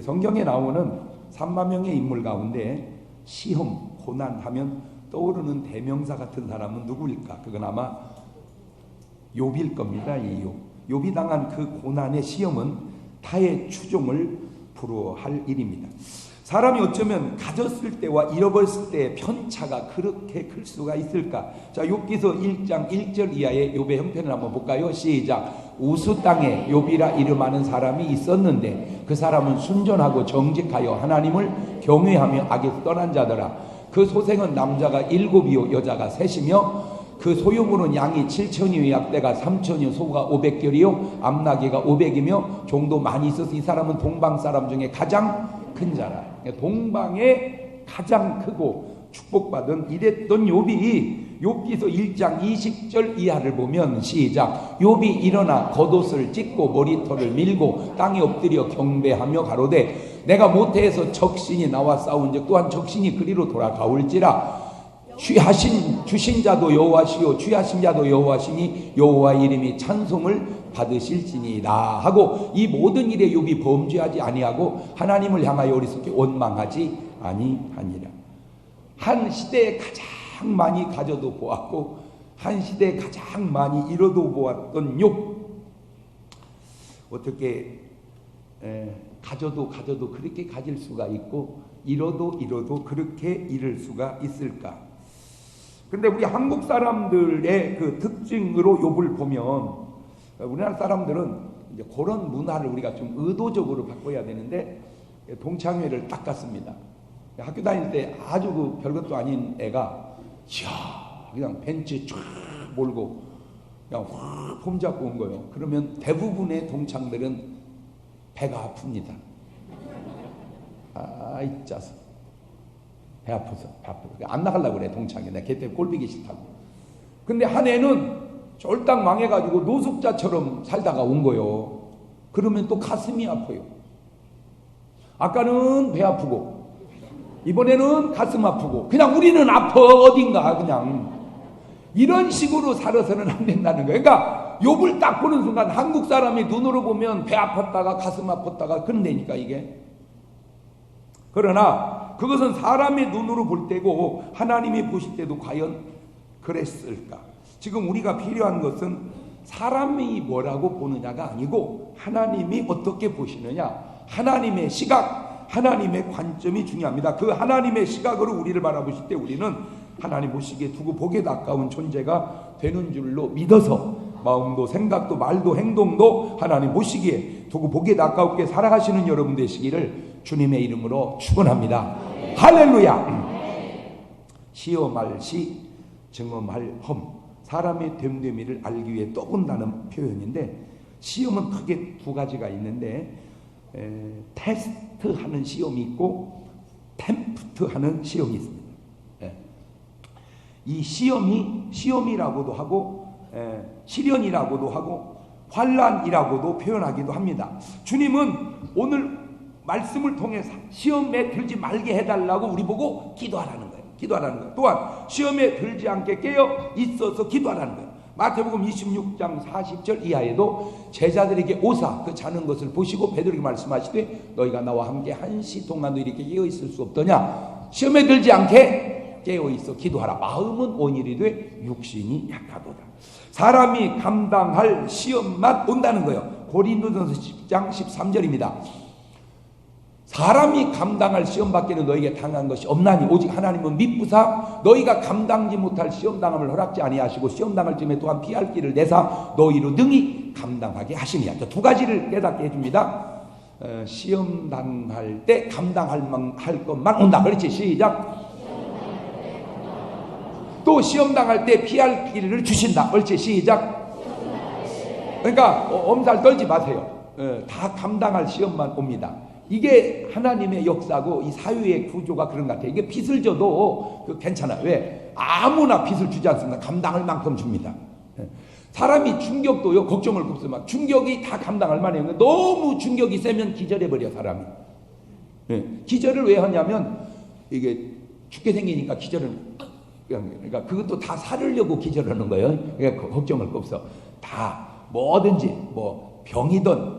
성경에 나오는 3만 명의 인물 가운데 시험, 고난하면 떠오르는 대명사 같은 사람은 누구일까? 그건 아마 욥일 겁니다. 이 욥이 당한 그 고난의 시험은 타의 추종을 불허할 일입니다. 사람이 어쩌면 가졌을 때와 잃어버렸을 때의 편차가 그렇게 클 수가 있을까? 자, 욥기서 1장 1절 이하의 욥의 형편을 한번 볼까요? 시작. 우수 땅에 욥이라 이름하는 사람이 있었는데 그 사람은 순전하고 정직하여 하나님을 경외하며 악에서 떠난 자더라. 그 소생은 남자가 7이요 여자가 3이며 그 소유물은 양이 7천이요 약대가 3천이요 소가 500결이요 암나귀가 500이며 종도 많이 있어서 이 사람은 동방 사람 중에 가장 큰 자라. 동방에 가장 크고 축복받은 이랬던 욥이 욥기서 1장 20절 이하를 보면 시작. 욥이 일어나 겉옷을 찢고 머리털을 밀고 땅에 엎드려 경배하며 가로되 내가 모태에서 적신이 나와 싸운즉 또한 적신이 그리로 돌아가올지라. 취하신 주신 자도 여호와시요 취하신 자도 여호와시니 여호와의 이름이 찬송을 받으실지니이다 하고 이 모든 일에 욥이 범죄하지 아니하고 하나님을 향하여 어리석게 원망하지 아니하니라. 한 시대에 가장 많이 가져도 보았고 한 시대에 가장 많이 잃어도 보았던 욥. 어떻게 가져도 그렇게 가질 수가 있고 잃어도 그렇게 잃을 수가 있을까? 근데 우리 한국 사람들의 그 특징으로 욥을 보면 우리나라 사람들은 이제 그런 문화를 우리가 좀 의도적으로 바꿔야 되는데 동창회를 딱 갔습니다. 학교 다닐 때 아주 그 별것도 아닌 애가 그냥 벤치 쫙 몰고 그냥 확 폼잡고 온 거예요. 그러면 대부분의 동창들은 배가 아픕니다. 아이 짜서 배 아파서 안 나가려고 그래. 동창회 내가 걔 때문에 꼴보기 싫다고. 근데 한 애는 쫄딱 망해가지고 노숙자처럼 살다가 온 거예요. 그러면 또 가슴이 아파요. 아까는 배 아프고 이번에는 가슴 아프고 그냥 우리는 아파 어딘가 그냥 이런 식으로 살아서는 안 된다는 거예요. 그러니까 욥을 딱 보는 순간 한국 사람이 눈으로 보면 배 아팠다가 가슴 아팠다가 그런다니까 이게. 그러나 그것은 사람의 눈으로 볼 때고 하나님이 보실 때도 과연 그랬을까? 지금 우리가 필요한 것은 사람이 뭐라고 보느냐가 아니고 하나님이 어떻게 보시느냐, 하나님의 시각, 하나님의 관점이 중요합니다. 그 하나님의 시각으로 우리를 바라보실 때 우리는 하나님 보시기에 두고 보기에 가까운 존재가 되는 줄로 믿어서 마음도 생각도 말도 행동도 하나님 보시기에 두고 보기에 가깝게 살아가시는 여러분 되시기를 주님의 이름으로 축원합니다. 할렐루야. 시험할 시 증험할 험. 사람의 됨됨이를 알기 위해 떠본다는 표현인데 시험은 크게 두 가지가 있는데 테스트하는 시험이 있고 템프트하는 시험이 있습니다. 이 시험이라고도 하고 시련이라고도 하고 환난이라고도 표현하기도 합니다. 주님은 오늘 말씀을 통해 시험에 들지 말게 해달라고 우리 보고 기도하라는 거예요. 또한 시험에 들지 않게 깨어 있어서 기도하라는 거예요. 마태복음 26장 40절 이하에도 제자들에게 오사 그 자는 것을 보시고 베드로에게 말씀하시되 너희가 나와 함께 한시 동안도 이렇게 깨어 있을 수 없더냐. 시험에 들지 않게 깨어 있어 기도하라. 마음은 온일이 돼 육신이 약하도다. 사람이 감당할 시험만 온다는 거예요. 고린도전서 10장 13절입니다. 사람이 감당할 시험밖에는 너에게 당한 것이 없나니 오직 하나님은 미쁘사 너희가 감당지 못할 시험당함을 허락지 아니하시고 시험당할 쯤에 또한 피할 길을 내사 너희로 능히 감당하게 하시니라. 두 가지를 깨닫게 해줍니다. 시험당할 때 감당할 것만 온다. 그렇지? 시작. 또 시험당할 때 피할 길을 주신다. 그렇지? 시작. 그러니까 엄살 떨지 마세요. 다 감당할 시험만 옵니다. 이게 하나님의 역사고 이 사회의 구조가 그런 것 같아요. 이게 빚을 줘도 괜찮아요. 왜? 아무나 빚을 주지 않습니다. 감당할 만큼 줍니다. 사람이 충격도요 걱정을 없으면 충격이 다 감당할 만해요. 너무 충격이 세면 기절해버려 사람이. 기절을 왜 하냐면 이게 죽게 생기니까 기절을 그러니까 그것도 다 살으려고 기절하는 거예요. 그러니까 걱정할 거 없어. 다 뭐든지 뭐 병이든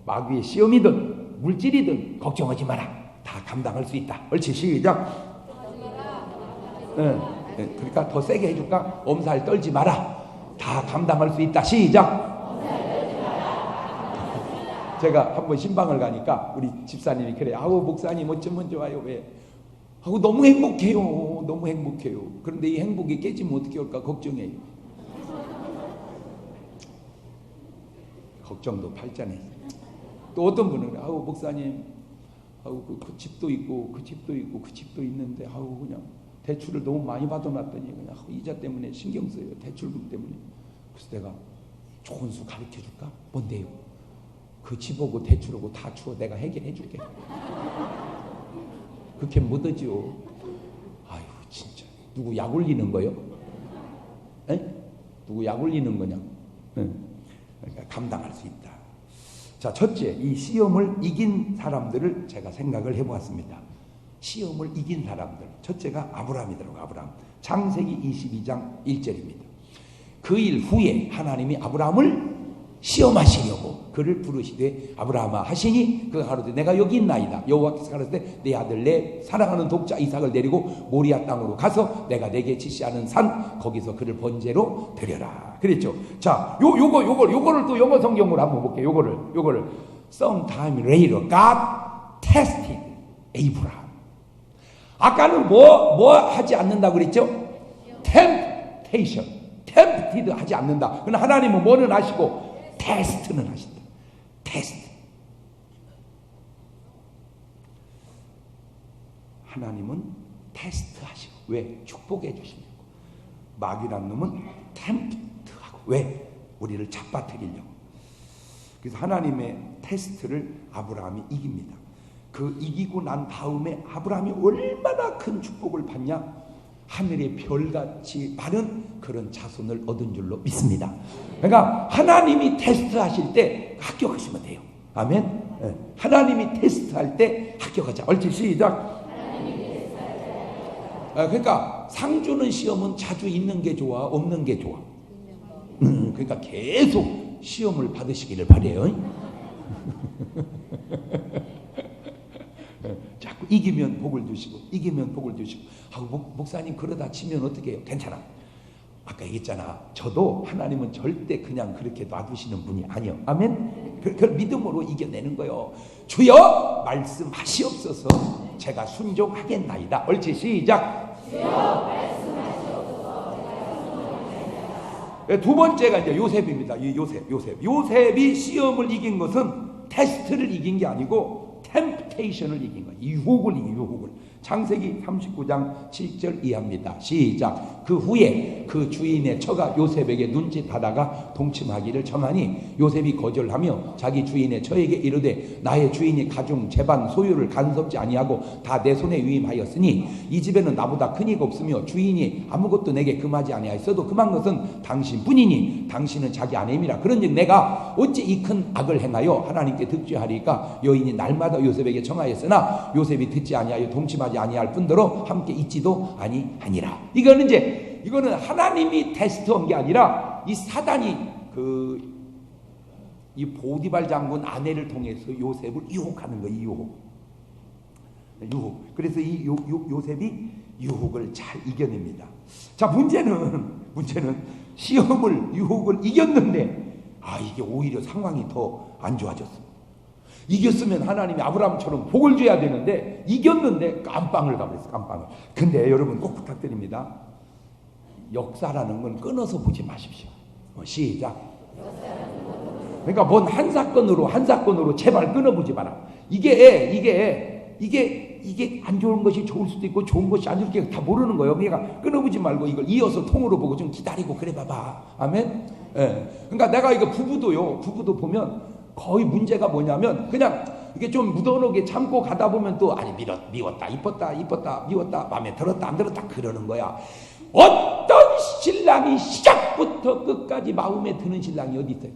마귀의 시험이든 물질이든 걱정하지 마라. 다 감당할 수 있다. 옳지, 시작. 그러니까 더 세게 해줄까? 엄살 떨지 마라. 다 감당할 수 있다. 시작. 제가 한번 신방을 가니까 우리 집사님이 그래. 아우 목사님 어쩌면 좋아요. 왜? 하고 너무 행복해요. 너무 행복해요. 그런데 이 행복이 깨지면 어떻게 할까 걱정해요. 걱정도 팔자네. 또 어떤 분은 그래. 아우 목사님, 아우 그 집도 있고 그 집도 있고 그 집도 있는데 아우 그냥 대출을 너무 많이 받아놨더니 그냥 이자 때문에 신경 써요. 대출금 때문에. 그래서 내가 좋은 수 가르쳐 줄까? 뭔데요? 그 집하고 대출하고 다 주어 내가 해결해 줄게. 그렇게 못하지요. 아유 진짜 누구 약 올리는 거요? 에? 누구 약 올리는 거냐? 그러니까 감당할 수 있다. 자, 첫째, 이 시험을 이긴 사람들을 제가 생각을 해보았습니다. 시험을 이긴 사람들. 첫째가 아브라함이더라고요. 아브라함. 창세기 22장 1절입니다. 그 일 후에 하나님이 아브라함을 시험하시려고 그를 부르시되 아브라함아 하시니 그가 가로되 내가 여기 있나이다. 여호와께서 가로되 내 아들 내 사랑하는 독자 이삭을 데리고 모리아 땅으로 가서 내가 내게 지시하는 산 거기서 그를 번제로 드려라 그랬죠. 자, 요거를 또 영어 성경으로 한번 볼게요. 요거를 sometime later God tested Abraham. 아까는 뭐 하지 않는다고 그랬죠? temptation, tempted 하지 않는다. 그러나 하나님은 뭐는 하시고 테스트는 하신다. 테스트. 하나님은 테스트 하시고 왜? 축복해 주시려고. 마귀란 놈은 템프트하고 왜? 우리를 잡아뜨리려고. 그래서 하나님의 테스트를 아브라함이 이깁니다. 그 이기고 난 다음에 아브라함이 얼마나 큰 축복을 받냐? 하늘의 별같이 많은 그런 자손을 얻은 줄로 믿습니다. 그러니까 하나님이 테스트하실 때 합격하시면 돼요. 아멘. 하나님이 테스트할 때 합격하자. 옳지, 시작. 그러니까 상 주는 시험은 자주 있는 게 좋아, 없는 게 좋아. 그러니까 계속 시험을 받으시기를 바래요. 자꾸 이기면 복을 주시고 이기면 복을 주시고. 목사님 그러다 치면 어떻게 해요? 괜찮아. 아까 얘기했잖아. 저도 하나님은 절대 그냥 그렇게 놔두시는 분이 아니요. 아멘. 그걸 믿음으로 이겨내는 거요. 주여 말씀하시옵소서. 제가 순종하겠나이다. 옳지, 시작. 주여 말씀하시옵소서. 제가 순종하겠나이다. 두 번째가 이제 요셉입니다. 이 요셉이 시험을 이긴 것은 테스트를 이긴 게 아니고 템프테이션을 이긴 거예요. 유혹을 이긴 유혹을. 창세기 39장 7절 이하입니다. 시작. 그 후에 그 주인의 처가 요셉에게 눈짓하다가 동침하기를 청하니 요셉이 거절하며 자기 주인의 처에게 이르되 나의 주인이 가중 재반 소유를 간섭지 아니하고 다 내 손에 위임하였으니 이 집에는 나보다 큰 이가 없으며 주인이 아무것도 내게 금하지 아니하였어도 금한 것은 당신뿐이니 당신은 자기 아내임이라. 그런즉 내가 어찌 이 큰 악을 행하여 하나님께 득죄하리까. 여인이 날마다 요셉에게 청하였으나 요셉이 듣지 아니하여 동침하지 아니할 뿐더러 함께 있지도 아니하니라. 이거는 하나님이 테스트한 게 아니라 이 사단이 이 보디발 장군 아내를 통해서 요셉을 유혹하는 거예요. 유혹. 그래서 이 요셉이 유혹을 잘 이겨냅니다. 자, 문제는 시험을 유혹을 이겼는데 이게 오히려 상황이 더 안 좋아졌어. 이겼으면 하나님이 아브라함처럼 복을 줘야 되는데 이겼는데 깜빵을 가버렸어. 깜빵을. 근데 여러분 꼭 부탁드립니다. 역사라는 건 끊어서 보지 마십시오. 시작. 그러니까 뭔 한 사건으로 제발 끊어보지 마라. 이게 안 좋은 것이 좋을 수도 있고 좋은 것이 안 좋을 게 다 모르는 거예요. 그러니까 끊어보지 말고 이걸 이어서 통으로 보고 좀 기다리고 그래 봐봐. 아멘. 그러니까 내가 이거 부부도 보면 거의 문제가 뭐냐면 그냥 이게 좀 무던하게 참고 가다 보면 또 미웠다 이뻤다 미웠다 마음에 들었다 안 들었다 그러는 거야. 어떤 신랑이 시작부터 끝까지 마음에 드는 신랑이 어디 있어요?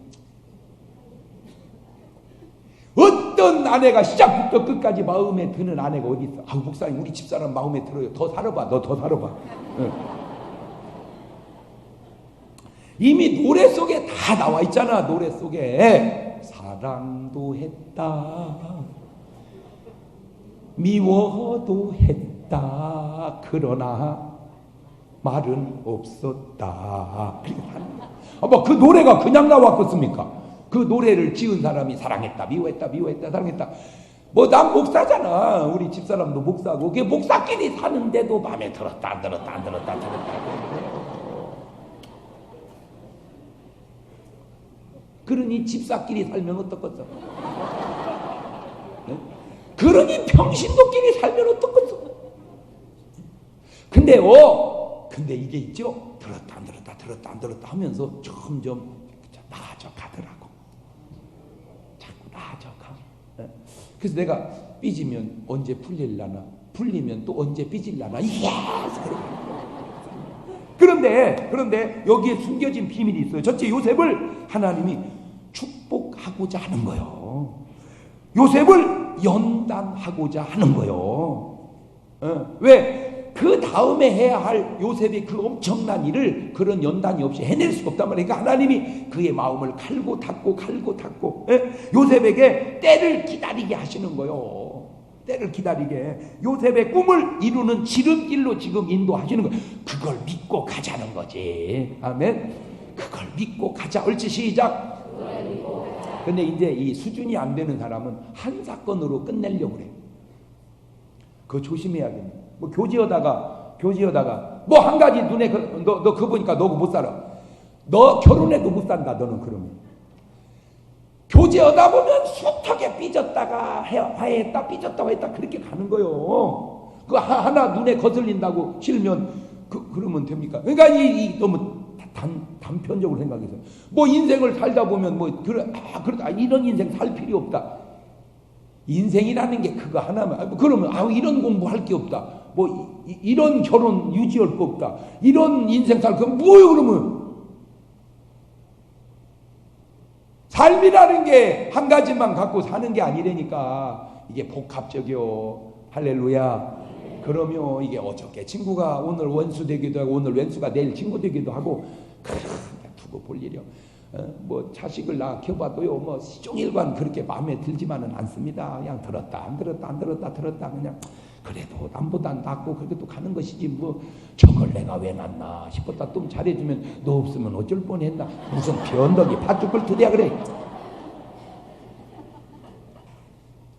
어떤 아내가 시작부터 끝까지 마음에 드는 아내가 어디 있어? 목사님 우리 집사람 마음에 들어요. 더 살아봐. 너 더 살아봐. 이미 노래 속에 다 나와 있잖아. 노래 속에 사랑도 했다 미워도 했다 그러나 말은 없었다. 뭐 그 노래가 그냥 나왔겠습니까? 그 노래를 지은 사람이 사랑했다 미워했다 미워했다 사랑했다. 뭐 난 목사잖아. 우리 집사람도 목사고 그게 목사끼리 사는데도 마음에 들었다 안 들었다 안 들었다 안 들었다. 그러니 집사끼리 살면 어떻겠어? 네? 그러니 평신도끼리 살면 어떻겠어? 근데 이게 있죠? 들었다 안 들었다 들었다 안 들었다 하면서 점점 나아져 가더라고. 자꾸 나아져 가. 네? 그래서 내가 삐지면 언제 풀릴라나 풀리면 또 언제 삐질라나 이게 그런데 여기에 숨겨진 비밀이 있어요. 첫째, 요셉을 하나님이 축복하고자 하는 거예요. 요셉을 연단하고자 하는 거예요. 왜? 그 다음에 해야 할 요셉의 그 엄청난 일을 그런 연단이 없이 해낼 수가 없단 말이에요. 그러니까 하나님이 그의 마음을 갈고 닦고 요셉에게 때를 기다리게 하시는 거예요. 때를 기다리게. 요셉의 꿈을 이루는 지름길로 지금 인도하시는 거예요. 그걸 믿고 가자는 거지. 아멘. 그걸 믿고 가자. 옳지, 시작. 근데 이제 이 수준이 안 되는 사람은 한 사건으로 끝내려고 그래. 그거 조심해야겠네. 뭐 교제하다가 뭐 한 가지 눈에 너 그거 보니까 너 못 살아. 너 결혼해도 못 산다. 너는 그러면. 교제하다 보면 숱하게 삐졌다가 화해했다 삐졌다가 화해했다 그렇게 가는 거요. 그 하나 눈에 거슬린다고 싫으면 그러면 됩니까? 그러니까 이 너무 단편적으로 생각해서 뭐 인생을 살다 보면 뭐 그렇다 이런 인생 살 필요 없다. 인생이라는 게 그거 하나만. 그러면 이런 공부할 게 없다. 뭐 이런 결혼 유지할 거 없다. 이런 인생 살 거 뭐예요 그러면? 삶이라는 게 한 가지만 갖고 사는 게 아니라니까. 이게 복합적이요. 할렐루야. 그러면 이게 어저께 친구가 오늘 원수 되기도 하고 오늘 왼수가 내일 친구 되기도 하고 두고 볼 일이요. 뭐 자식을 낳아봐도요 뭐 시종일관 그렇게 마음에 들지만은 않습니다. 그냥 들었다 안 들었다 안 들었다 들었다 그냥 그래도 남보다 낫고 그렇게 또 가는 것이지 뭐 저걸 내가 왜 낳나 싶었다. 좀 잘해주면 너 없으면 어쩔 뻔했나. 무슨 변덕이 팥죽을 드대야 그래.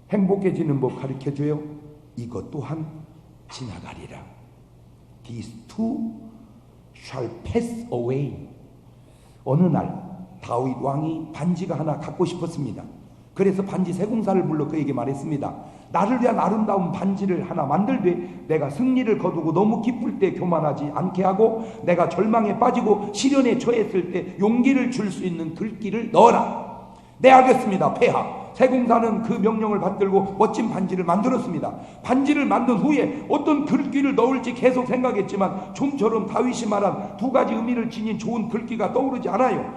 행복해지는 법 가르쳐줘요. 이것 또한 지나가리라. These too shall pass away. 어느 날 다윗 왕이 반지가 하나 갖고 싶었습니다. 그래서 반지 세공사를 불러 그에게 말했습니다. 나를 위한 아름다운 반지를 하나 만들되 내가 승리를 거두고 너무 기쁠 때 교만하지 않게 하고 내가 절망에 빠지고 시련에 처했을 때 용기를 줄 수 있는 글귀를 넣어라. 네, 알겠습니다. 폐하. 세공사는 그 명령을 받들고 멋진 반지를 만들었습니다. 반지를 만든 후에 어떤 글귀를 넣을지 계속 생각했지만 좀처럼 다윗이 말한 두 가지 의미를 지닌 좋은 글귀가 떠오르지 않아요.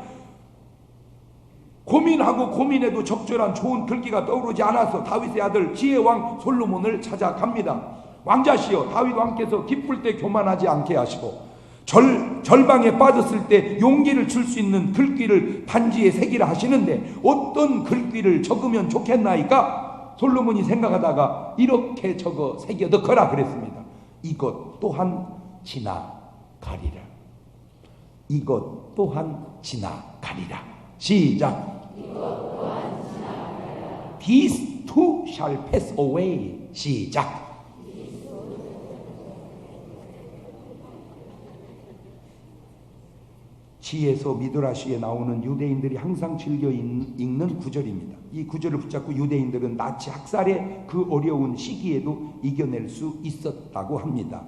고민하고 고민해도 적절한 좋은 글귀가 떠오르지 않아서 다윗의 아들 지혜왕 솔로몬을 찾아갑니다. 왕자시여, 다윗 왕께서 기쁠 때 교만하지 않게 하시고 절망에 빠졌을 때 용기를 줄 수 있는 글귀를 반지에 새기라 하시는데 어떤 글귀를 적으면 좋겠나이까? 솔로몬이 생각하다가 이렇게 적어 새겨 넣거라 그랬습니다. 이것 또한 지나가리라. 이것 또한 지나가리라. 시작. These too shall pass away. 시작. 시에서 미드라시에 나오는 유대인들이 항상 즐겨 읽는 구절입니다. 이 구절을 붙잡고 유대인들은 나치 학살의 그 어려운 시기에도 이겨낼 수 있었다고 합니다.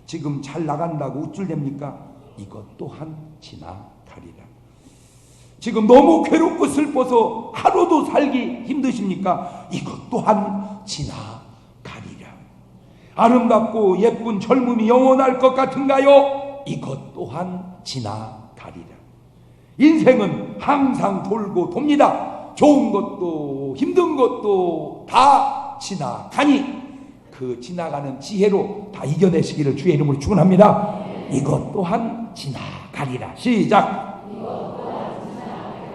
지금 잘 나간다고 우쭐댑니까? 이것 또한 지나가리라. 지금 너무 괴롭고 슬퍼서 하루도 살기 힘드십니까? 이것 또한 지나가리라. 아름답고 예쁜 젊음이 영원할 것 같은가요? 이것 또한 지나가리라. 인생은 항상 돌고 돕니다. 좋은 것도 힘든 것도 다 지나가니 그 지나가는 지혜로 다 이겨내시기를 주의 이름으로 축원합니다. 이것 또한 지나가리라. 시작.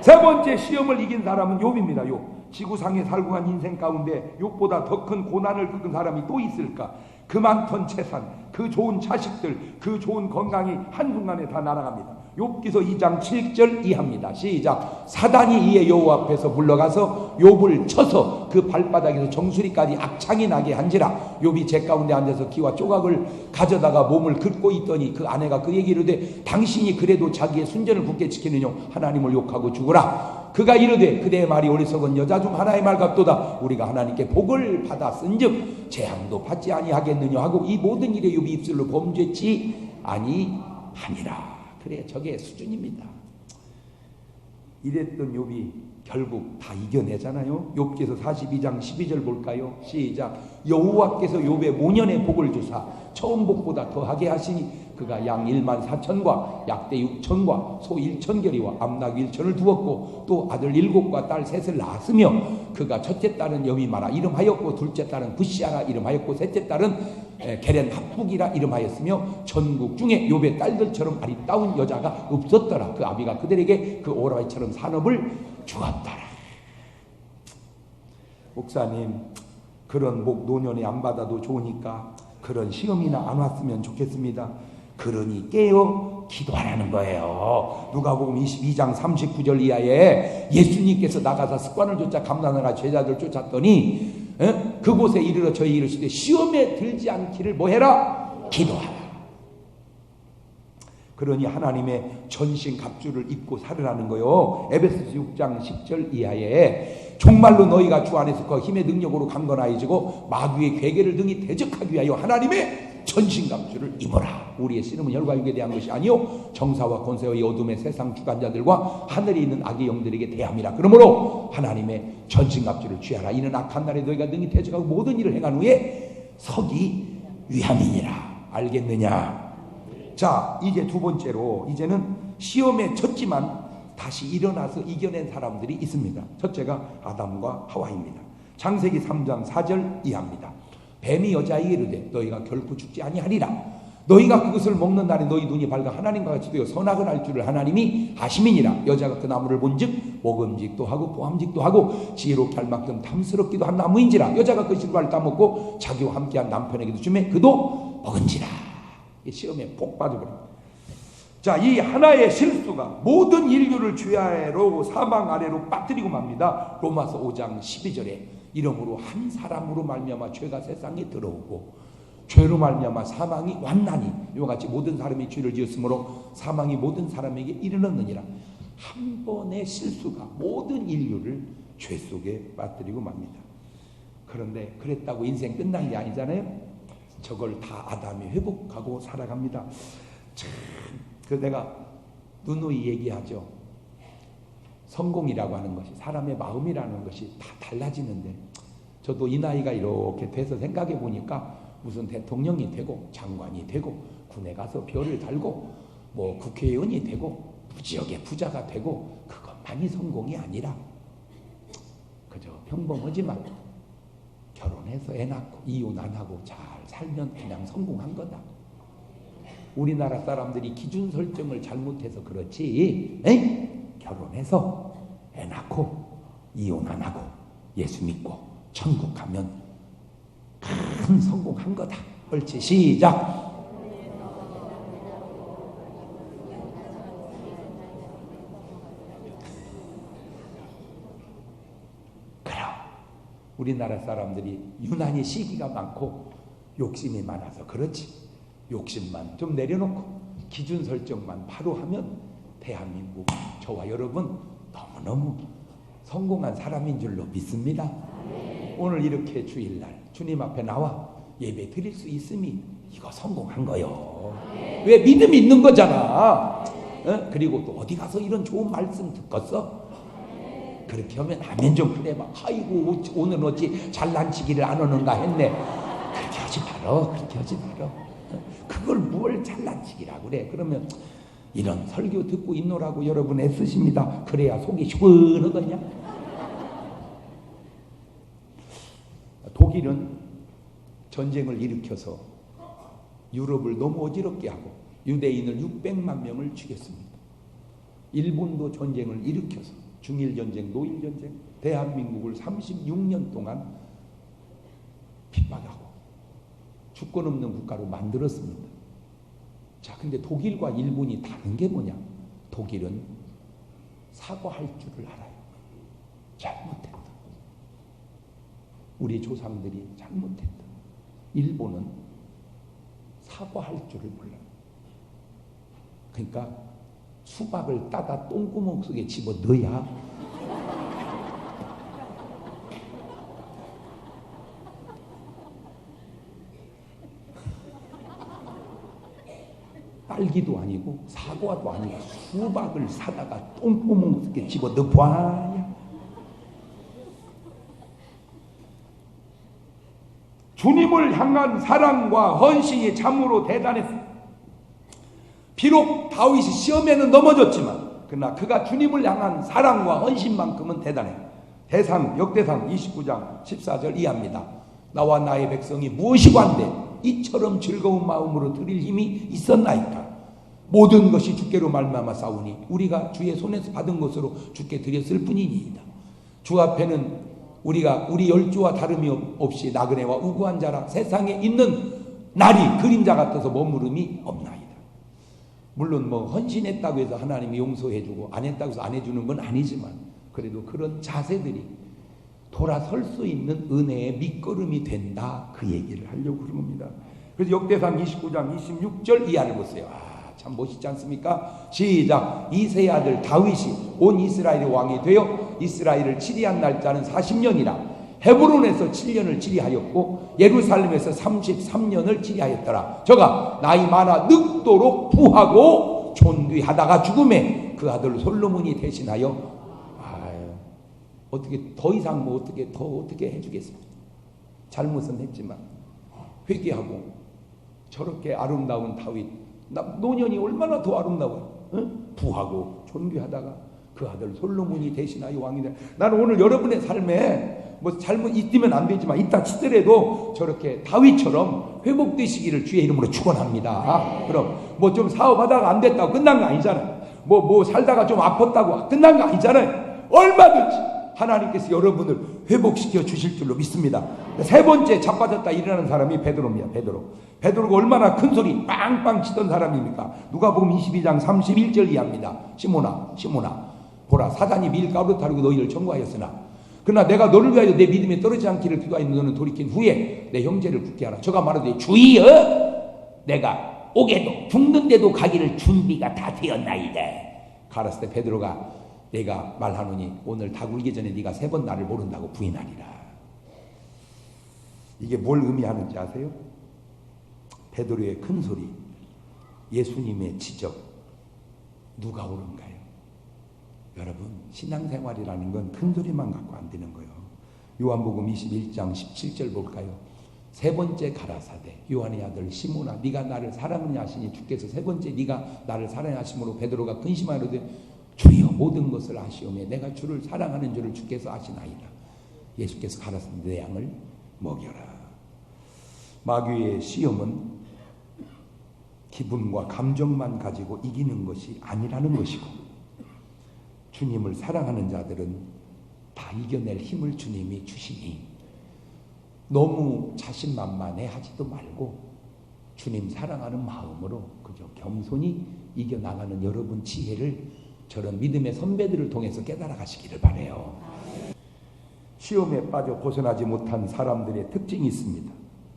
세 번째 시험을 이긴 사람은 욥입니다. 욥. 지구상에 살고 간 인생 가운데 욥보다 더 큰 고난을 겪은 사람이 또 있을까? 그 많던 재산, 그 좋은 자식들, 그 좋은 건강이 한순간에 다 날아갑니다. 욥기서 2장 7절 이하입니다. 시작. 사단이 이에 여호와 앞에서 물러가서 욥을 쳐서 그 발바닥에서 정수리까지 악창이 나게 한지라. 욥이 제 가운데 앉아서 기와 조각을 가져다가 몸을 긋고 있더니 그 아내가 그에게 이르되 당신이 그래도 자기의 순전을 굳게 지키느냐 하나님을 욕하고 죽으라. 그가 이르되 그대의 말이 어리석은 여자 중 하나의 말 같도다. 우리가 하나님께 복을 받았은즉 재앙도 받지 아니하겠느냐 하고 이 모든 일에 욥이 입술로 범죄치 아니하니라. 그래, 저게 수준입니다. 이랬던 욥이 결국 다 이겨내잖아요. 욥기서 42장 12절 볼까요? 시작. 여호와께서 욥의 모년의 복을 주사 처음 복보다 더하게 하시니 그가 양 1만 4천과 약대 6천과 소 1천결이와 암낙 1천을 두었고 또 아들 7과 딸 3을 낳았으며 그가 첫째 딸은 여미마라 이름하였고 둘째 딸은 부시아라 이름하였고 셋째 딸은 게렌 합북이라 이름하였으며 전국 중에 욥의 딸들처럼 아리따운 여자가 없었더라. 그 아비가 그들에게 그 오라이처럼 산업을 주었더라. 목사님, 그런 목 노년에 안 받아도 좋으니까 그런 시험이나 안 왔으면 좋겠습니다. 그러니 깨어 기도하라는 거예요. 누가복음 22장 39절 이하에 예수님께서 나가서 습관을 쫓아 감난하라 제자들 쫓았더니 그곳에 이르러 저희 이르시되 시험에 들지 않기를 뭐해라? 기도하라. 그러니 하나님의 전신 갑주를 입고 살으라는 거요. 에베소서 6장 10절 이하에 정말로 너희가 주 안에서 그 힘의 능력으로 강건하여지고 마귀의 괴계를 등이 대적하기 위하여 하나님의 전신 갑주를 입어라. 우리의 씨름은 혈과 육에 대한 것이 아니요 정사와 권세와 이 어둠의 세상 주관자들과 하늘에 있는 악의 영들에게 대함이라. 그러므로 하나님의 전신 갑주를 취하라. 이는 악한 날에 너희가 능히 대적하고 모든 일을 행한 후에 서기 위함이니라. 알겠느냐? 자, 이제 두 번째로 이제는 시험에 졌지만 다시 일어나서 이겨낸 사람들이 있습니다. 첫째가 아담과 하와입니다. 창세기 3장 4절 이하입니다. 뱀이 여자에게 이르되 너희가 결코 죽지 아니하리라. 너희가 그것을 먹는 날에 너희 눈이 밝아 하나님과 같이 되어 선악을 알 줄을 하나님이 아심이니라. 여자가 그 나무를 본즉 먹음직도 하고 보암직도 하고 지혜롭게 할 만큼 탐스럽기도 한 나무인지라. 여자가 그 실과를 따먹고 자기와 함께한 남편에게도 주매 그도 먹은지라. 이 시험에 폭 빠져버립니다. 자, 이 하나의 실수가 모든 인류를 죄아래로 사망 아래로 빠뜨리고 맙니다. 로마서 5장 12절에 이러므로 한 사람으로 말미암아 죄가 세상에 들어오고 죄로 말미암아 사망이 왔나니 이와 같이 모든 사람이 죄를 지었으므로 사망이 모든 사람에게 이르렀느니라. 한 번의 실수가 모든 인류를 죄 속에 빠뜨리고 맙니다. 그런데 그랬다고 인생 끝난 게 아니잖아요. 저걸 다 아담이 회복하고 살아갑니다. 참, 그 내가 누누이 얘기하죠. 성공이라고 하는 것이 사람의 마음이라는 것이 다 달라지는데 저도 이 나이가 이렇게 돼서 생각해 보니까 무슨 대통령이 되고 장관이 되고 군에 가서 별을 달고 뭐 국회의원이 되고 지역의 부자가 되고 그것만이 성공이 아니라 그저 평범하지만 결혼해서 애 낳고 이혼 안 하고 잘 살면 그냥 성공한 거다. 우리나라 사람들이 기준 설정을 잘못해서 그렇지 결혼해서 애 낳고 이혼 안 하고 예수 믿고 천국 가면 큰 성공한 거다. 옳지, 시작. 우리나라 사람들이 유난히 시기가 많고 욕심이 많아서 그렇지. 욕심만 좀 내려놓고 기준 설정만 바로 하면 대한민국 저와 여러분 너무너무 성공한 사람인 줄로 믿습니다. 오늘 이렇게 주일날 주님 앞에 나와 예배 드릴 수 있음이 이거 성공한 거요. 왜? 믿음이 있는 거잖아. 그리고 또 어디 가서 이런 좋은 말씀 듣겠어? 그렇게 하면 아멘 좀 그래 막 아이고 오늘 어찌 잘난치기를 안 하는가 했네. 그렇게 하지 말어. 그렇게 하지 말어. 그걸 뭘 잘난치기라고 그래. 그러면 이런 설교 듣고 있노라고 여러분 애쓰십니다. 그래야 속이 시원하거든요. 독일은 전쟁을 일으켜서 유럽을 너무 어지럽게 하고 유대인을 600만 명을 죽였습니다. 일본도 전쟁을 일으켜서 중일전쟁, 노일전쟁, 대한민국을 36년 동안 핍박하고 주권 없는 국가로 만들었습니다. 자, 근데 독일과 일본이 다른 게 뭐냐? 독일은 사과할 줄을 알아요. 잘못했다. 우리 조상들이 잘못했다. 일본은 사과할 줄을 몰라요. 그러니까 수박을 따다 똥구멍 속에 집어 넣어야 딸기도 아니고 사과도 아니고 수박을 사다가 똥구멍 속에 집어 넣어봐야 주님을 향한 사랑과 헌신이 참으로 대단했어요. 비록 다윗이 시험에는 넘어졌지만 그러나 그가 주님을 향한 사랑과 헌신만큼은 대단해요. 역대상 29장 14절 이하입니다. 나와 나의 백성이 무엇이고 한데 이처럼 즐거운 마음으로 드릴 힘이 있었나이까. 모든 것이 주께로 말미암아 싸우니 우리가 주의 손에서 받은 것으로 주께 드렸을 뿐이니이다. 주 앞에는 우리가 우리 열조와 다름이 없이 나그네와 우고한 자라 세상에 있는 날이 그림자 같아서 머무름이 없나이다. 물론 헌신했다고 해서 하나님이 용서해주고 안 했다고 해서 안 해주는 건 아니지만 그래도 그런 자세들이 돌아설 수 있는 은혜의 밑거름이 된다, 그 얘기를 하려고 그런 겁니다. 그래서 역대상 29장 26절 이하를 보세요. 참 멋있지 않습니까? 시작. 이새의 아들 다윗이 온 이스라엘의 왕이 되어 이스라엘을 치리한 날짜는 40년이라. 헤브론에서 7년을 치리하였고 예루살렘에서 33년을 치리하였더라. 저가 나이 많아 늙도록 부하고 존귀하다가 죽음에 그 아들 솔로몬이 대신하여 어떻게 더 이상 어떻게 해주겠어요? 잘못은 했지만 회개하고 저렇게 아름다운 다윗, 노년이 얼마나 더 아름다워요. 부하고 존귀하다가 그 아들 솔로몬이 대신하여 왕이 되. 나는 오늘 여러분의 삶에 잘못 있으면 안 되지만 있다 치더라도 저렇게 다윗처럼 회복되시기를 주의 이름으로 축원합니다. 그럼 좀 사업하다가 안 됐다고 끝난 거 아니잖아요. 살다가 좀 아팠다고 끝난 거 아니잖아요. 얼마든지 하나님께서 여러분을 회복시켜 주실 줄로 믿습니다. 세 번째 자빠졌다 일어나는 사람이 베드로입니다. 베드로가 얼마나 큰 소리 빵빵 치던 사람입니까? 누가복음 22장 31절 이하입니다. 시몬아 보라, 사단이 밀가루 타르고 너희를 청구하였으나 그러나 내가 너를 위하여 내 믿음에 떨어지지 않기를 기도하였는 너는 돌이킨 후에 내 형제를 붙게 하라. 저가 말하되 주여, 내가 옥에도 죽는데도 가기를 준비가 다 되었나이다. 가라스 때 베드로가 내가 말하노니 오늘 다 굴기 전에 네가 3번 나를 모른다고 부인하리라. 이게 뭘 의미하는지 아세요? 베드로의 큰 소리, 예수님의 지적, 누가 옳은가요? 여러분, 신앙생활이라는 건 큰 소리만 갖고 안 되는 거예요. 요한복음 21장 17절 볼까요? 3번째 가라사대 요한의 아들 시몬아, 네가 나를 사랑하느냐 하시니 주께서 3번째 네가 나를 사랑하심으로 베드로가 근심하여되 주여 모든 것을 아시오매 내가 주를 사랑하는 줄을 주께서 아시나이다. 예수께서 가라사대 내 양을 먹여라. 마귀의 시험은 기분과 감정만 가지고 이기는 것이 아니라는 것이고 주님을 사랑하는 자들은 다 이겨낼 힘을 주님이 주시니 너무 자신만만해 하지도 말고 주님 사랑하는 마음으로 그저 겸손히 이겨나가는 여러분 지혜를 저런 믿음의 선배들을 통해서 깨달아 가시기를 바라요. 시험에 빠져 벗어나지 못한 사람들의 특징이 있습니다.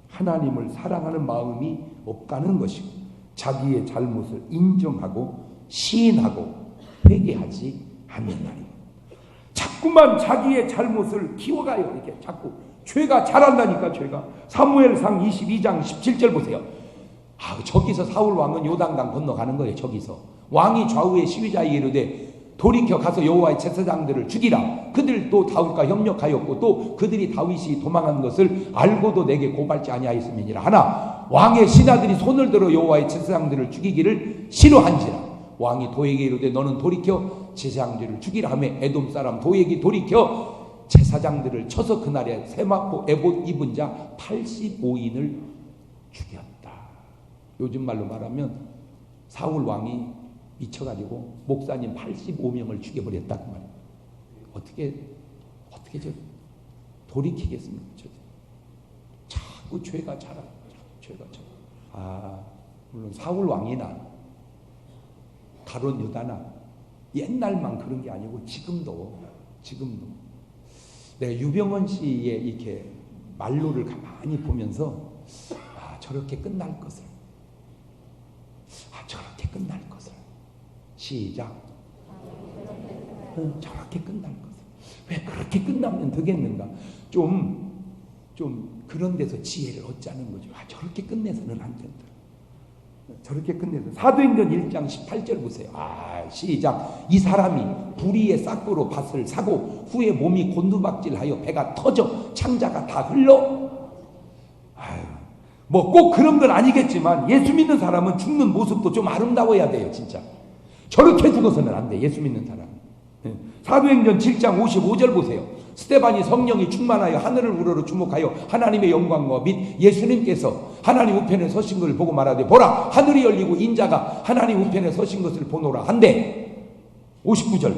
하나님을 사랑하는 마음이 없다는 것이고 자기의 잘못을 인정하고 시인하고 회개하지 않는 날입니다. 자꾸만 자기의 잘못을 키워가요. 이렇게 자꾸 죄가 자란다니까. 죄가 사무엘상 22장 17절 보세요. 저기서 사울 왕은 요단강 건너가는 거예요. 저기서 왕이 좌우에 시위자에게 이르되 돌이켜 가서 여호와의 제사장들을 죽이라. 그들도 다윗과 협력하였고 또 그들이 다윗이 도망한 것을 알고도 내게 고발지 아니하였음이니라. 하나 왕의 신하들이 손을 들어 여호와의 제사장들을 죽이기를 싫어한지라. 왕이 도에게 이르되 너는 돌이켜 제사장들을 죽이라 하며 에돔 사람 도에게 돌이켜 제사장들을 쳐서 그날에 세마포 에봇 입은 자 85인을 죽였다. 요즘 말로 말하면 사울 왕이 미쳐가지고 목사님 85명을 죽여버렸다 그 말이에요. 어떻게 저 돌이키겠습니까? 자꾸 죄가 자라. 물론 사울 왕이나 가룟 유다나 옛날만 그런 게 아니고 지금도 내가 유병원 씨의 이렇게 말로를 가만히 보면서 저렇게 끝날 것을 시작 저렇게 끝날 것을 왜 그렇게 끝나면 되겠는가 좀 그런 데서 지혜를 얻자는 거죠. 저렇게 끝내서는 안 된다. 저렇게 끝내서 사도행전 1장 18절 보세요. 시작. 이 사람이 불의의 싹으로 밭을 사고 후에 몸이 곤두박질하여 배가 터져 창자가 다 흘러. 뭐 꼭 그런 건 아니겠지만 예수 믿는 사람은 죽는 모습도 좀 아름다워야 돼요. 진짜 저렇게 죽어서는 안 돼. 예수 믿는 사람. 사도행전 7장 55절 보세요. 스데반이 성령이 충만하여 하늘을 우러러 주목하여 하나님의 영광과 및 예수님께서 하나님 우편에 서신 것을 보고 말하되 보라 하늘이 열리고 인자가 하나님 우편에 서신 것을 보노라 한데 59절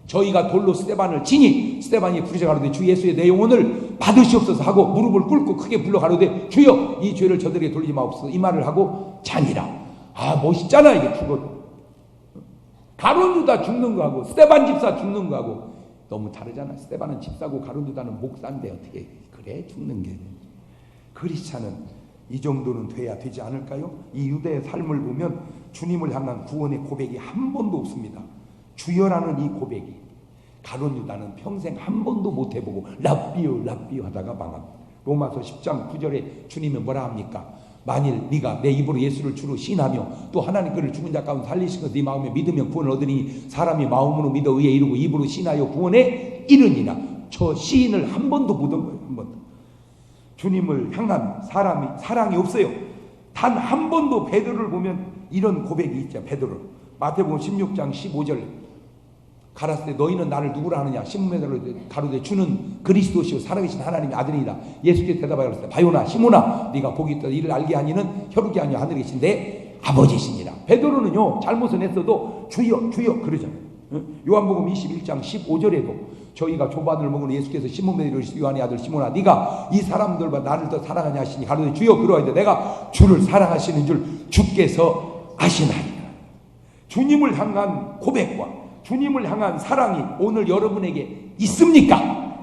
저희가 돌로 스데반을 치니 스데반이 부르짖어 가로되 주 예수의 내 영혼을 받으시옵소서 하고 무릎을 꿇고 크게 불러 가로되 주여 이 죄를 저들에게 돌리지 마옵소서 이 말을 하고 자니라. 멋있잖아. 이게 죽어 가룟 유다 죽는 거하고 스데반 집사 죽는 거하고 너무 다르잖아. 스데반은 집사고 가룟 유다는 목사인데 어떻게 그래 죽는 게. 크리스찬은 이 정도는 돼야 되지 않을까요? 이 유대의 삶을 보면 주님을 향한 구원의 고백이 한 번도 없습니다. 주여라는 이 고백이 가룟 유다는 평생 한 번도 못 해보고 랍비요 하다가 망합니다. 로마서 10장 9절에 주님은 뭐라 합니까? 만일 네가 내 입으로 예수를 주로 시인하며 또 하나님 그를 죽은 자 가운데 살리신 것을 네 마음에 믿으면 구원을 얻으니 사람이 마음으로 믿어 의에 이르고 입으로 시인하여 구원에 이르니라. 저 시인을 한 번도 못 한 거예요. 한 번도. 주님을 향한 사랑이 없어요. 단 한 번도. 베드로를 보면 이런 고백이 있죠. 베드로 마태복음 16장 15절 가라사 때 너희는 나를 누구라 하느냐 시몬 가로되 주는 그리스도시요 살아계신 하나님의 아들이다. 예수께서 대답하여 가로되 바요나 시몬아 네가 복이 있다 이를 알게 하니는 혈육이 아니요 하늘에 계신 내 아버지시니라. 베드로는요 잘못은 했어도 주여 그러잖아요. 요한복음 21장 15절에도 저희가 조반을 먹은 예수께서 시몬 베드로 요한의 아들 시몬아 네가 이 사람들보다 나를 더 사랑하냐 하시니 가로되 주여 그러하되 내가 주를 사랑하시는 줄 주께서 아시나이다. 주님을 향한 고백과 주님을 향한 사랑이 오늘 여러분에게 있습니까?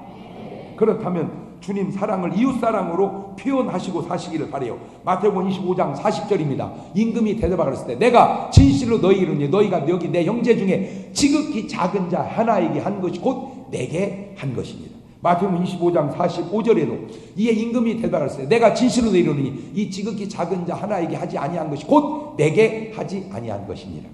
그렇다면 주님 사랑을 이웃사랑으로 표현하시고 사시기를 바라요. 마태복음 25장 40절입니다. 임금이 대답하였을 때 내가 진실로 너희에게 이르노니 너희가 여기 내 형제 중에 지극히 작은 자 하나에게 한 것이 곧 내게 한 것입니다. 마태복음 25장 45절에도 이에 임금이 대답하였을 때 내가 진실로 너희에게 이르노니 이 지극히 작은 자 하나에게 하지 아니한 것이 곧 내게 하지 아니한 것이니라.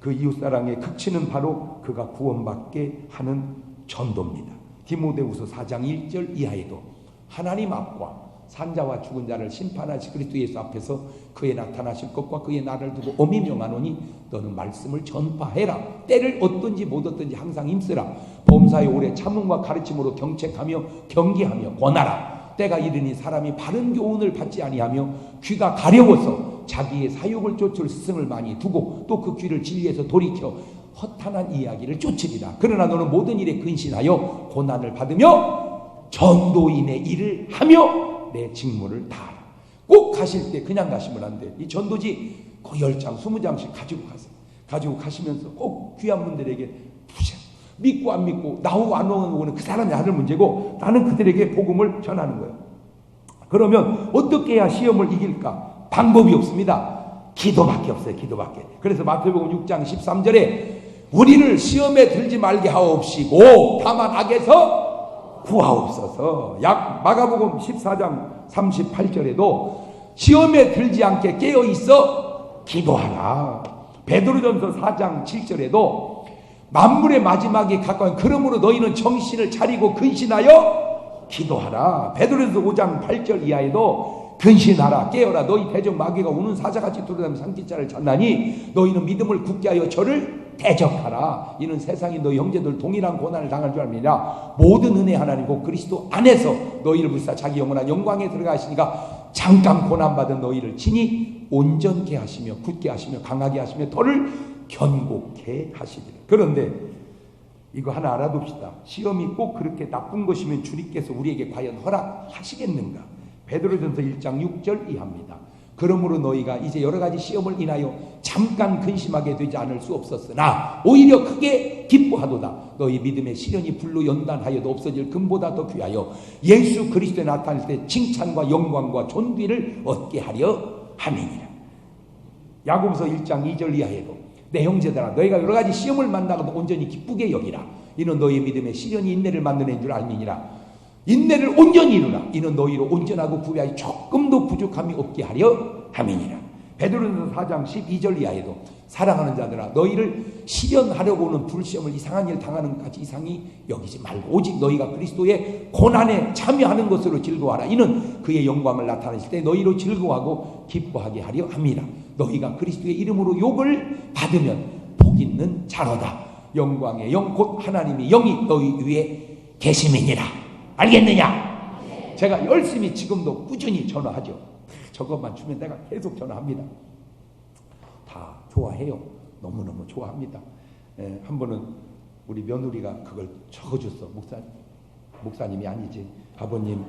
그 이웃사랑의 극치는 바로 그가 구원받게 하는 전도입니다. 디모데후서 4장 1절 이하에도 하나님 앞과 산자와 죽은 자를 심판하실 그리스도 예수 앞에서 그의 나타나실 것과 그의 날을 두고 엄히 명하노니 너는 말씀을 전파해라. 때를 얻든지 못 얻든지 항상 힘쓰라. 범사에 오래 참음과 가르침으로 경책하며 경계하며 권하라. 때가 이르니 사람이 바른 교훈을 받지 아니하며 귀가 가려워서 자기의 사욕을 쫓을 스승을 많이 두고 또 그 귀를 진리에서 돌이켜 허탄한 이야기를 쫓으리라. 그러나 너는 모든 일에 근신하여 고난을 받으며 전도인의 일을 하며 내 직무를 다하라. 꼭 가실 때 그냥 가시면 안 돼. 이 전도지 거의 10장 20장씩 가지고 가세요. 가지고 가시면서 꼭 귀한 분들에게 부세요. 믿고 안 믿고 나오고 안 오는 거는 그 사람이 하는 문제고 나는 그들에게 복음을 전하는 거예요. 그러면 어떻게 해야 시험을 이길까? 방법이 없습니다. 기도밖에 없어요. 기도밖에. 그래서 마태복음 6장 13절에 우리를 시험에 들지 말게 하옵시고 다만 악에서 구하옵소서. 마가복음 14장 38절에도 시험에 들지 않게 깨어있어 기도하라. 베드로전서 4장 7절에도 만물의 마지막이 가까운 그러므로 너희는 정신을 차리고 근신하여 기도하라. 베드로전서 5장 8절 이하에도 근신하라. 깨어라. 너희 대적 마귀가 우는 사자같이 돌아다니며 상기자를 찾나니 너희는 믿음을 굳게 하여 저를 대적하라. 이는 세상이 너희 형제들 동일한 고난을 당할 줄 압니다. 모든 은혜 하나님 곧 그리스도 안에서 너희를 불사 자기 영원한 영광에 들어가시니까 잠깐 고난받은 너희를 친히 온전케 하시며 굳게 하시며 강하게 하시며 더를 견고케 하시리라. 그런데 이거 하나 알아둡시다. 시험이 꼭 그렇게 나쁜 것이면 주님께서 우리에게 과연 허락하시겠는가? 베드로전서 1장 6절 이하입니다. 그러므로 너희가 이제 여러 가지 시험을 인하여 잠깐 근심하게 되지 않을 수 없었으나 오히려 크게 기뻐하도다. 너희 믿음의 시련이 불로 연단하여도 없어질 금보다 더 귀하여 예수 그리스도에 나타날 때 칭찬과 영광과 존귀를 얻게 하려 함이니라. 야고보서 1장 2절 이하에도 내 형제들아 너희가 여러 가지 시험을 만나고도 온전히 기쁘게 여기라. 이는 너희 믿음의 시련이 인내를 만드는 줄 알미니라. 인내를 온전히 이루라. 이는 너희로 온전하고 구비하여 조금도 부족함이 없게 하려 함이니라. 베드로전서 4장 12절 이하에도 사랑하는 자들아 너희를 시련하려고 오는 불시험을 이상한 일 당하는 것까지 이상히 여기지 말고 오직 너희가 그리스도의 고난에 참여하는 것으로 즐거워하라. 이는 그의 영광을 나타내실 때 너희로 즐거워하고 기뻐하게 하려 함이라. 너희가 그리스도의 이름으로 욕을 받으면 복 있는 자로다. 영광의 영 곧 하나님의 영이 너희 위에 계심이니라. 알겠느냐? 제가 열심히 지금도 꾸준히 전화하죠. 저것만 주면 내가 계속 전화합니다. 다 좋아해요. 너무너무 좋아합니다. 한 번은 우리 며느리가 그걸 적어줬어. 목사님이 아니지. 아버님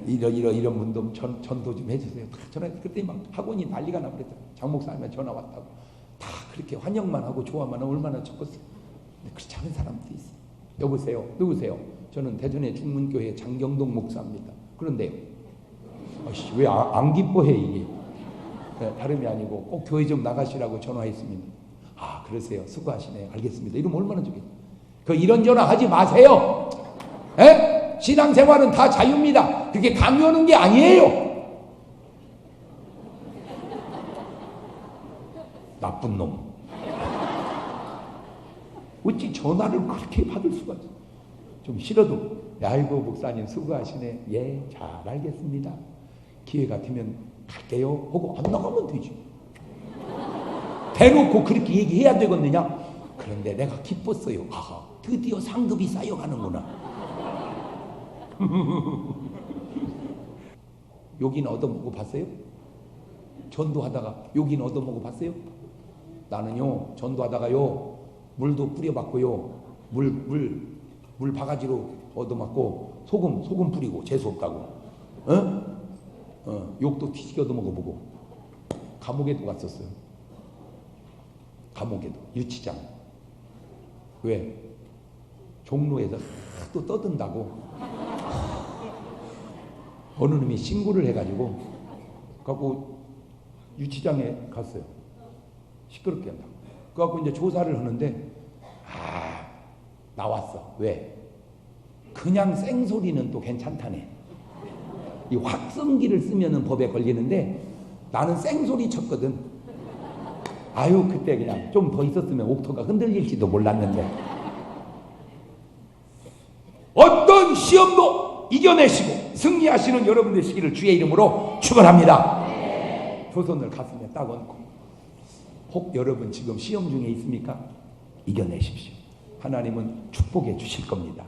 이런 분도 전도 좀 해주세요. 다 전화. 그때 막 학원이 난리가 나버렸어요. 장 목사님한테 전화 왔다고. 다 그렇게 환영만 하고 좋아만 하고 얼마나 적었어요. 근데 그렇지 않은 사람도 있어. 여보세요. 누구세요? 저는 대전의 중문교회 장경동 목사입니다. 그런데요. 왜 안 기뻐해 이게? 다름이 아니고 꼭 교회 좀 나가시라고 전화했습니다. 아 그러세요. 수고하시네요. 알겠습니다. 이러면 얼마나 좋겠어요. 그 이런 전화 하지 마세요. 에? 신앙생활은 다 자유입니다. 그게 강요하는 게 아니에요. 나쁜 놈. 어찌 전화를 그렇게 받을 수가 있어. 좀 싫어도 아이고 목사님 수고하시네. 예, 잘 알겠습니다. 기회 같으면 갈게요 하고 안 나가면 되지. 대놓고 그렇게 얘기해야 되겠느냐? 그런데 내가 기뻤어요. 아, 드디어 상급이 쌓여가는구나. 여기는 얻어먹어 봤어요? 전도하다가 여기는 얻어먹어 봤어요? 나는요 전도하다가요 물도 뿌려봤고요 물 바가지로 얻어맞고 소금 뿌리고 재수없다고 욕도 뒤지게 얻어먹어보고 감옥에도 갔었어요. 감옥에도 유치장. 왜? 종로에서 또 떠든다고 어느 놈이 신고를 해가지고 갖고 유치장에 갔어요. 시끄럽게 한다고. 그래갖고 이제 조사를 하는데 나왔어. 왜? 그냥 생소리는 또 괜찮다네. 이 확성기를 쓰면은 법에 걸리는데 나는 생소리 쳤거든. 아유 그때 그냥 좀 더 있었으면 옥토가 흔들릴지도 몰랐는데 어떤 시험도 이겨내시고 승리하시는 여러분 되시기를 주의 이름으로 축원합니다. 두 손을 가슴에 딱 얹고 혹 여러분 지금 시험 중에 있습니까? 이겨내십시오. 하나님은 축복해 주실 겁니다.